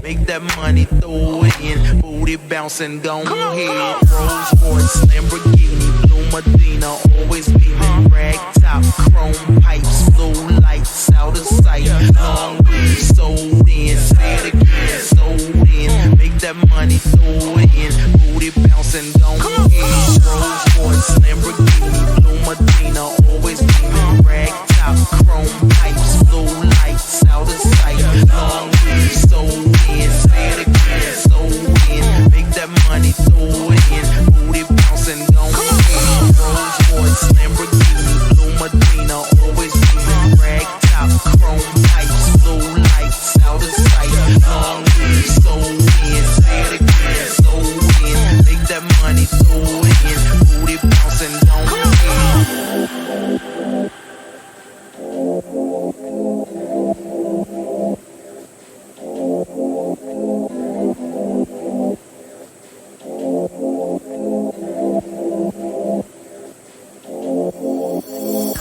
Make that money, throw it in. Booty bouncing, gon' head. Rolls Royce, Lamborghini, Blue Medina, always beaming. Rag top, chrome pipes, blue lights out of sight. Long weed, sold in, say it again, sold in. Make that money, throw it in. Booty bouncing, gon' head. Rolls Royce, Lamborghini, Blue Medina, always beaming. Rag top, chrome pipes, blue lights out of sight. Long weed, sold in, say it again, sold in. Make that money, throw it in. Booty bouncing, gon' head. Rolls Royce, Lamborghini, Blue Medina, always beaming. Rag top, chrome pipes, blue lights out of sight. Long weed, sold in, say it again, sold in. Make that money, throw it in. Booty bouncing, gon' head.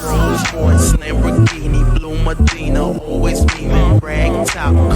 Rolls Royce, Lamborghini, Blue Medina, always beaming. Rag top,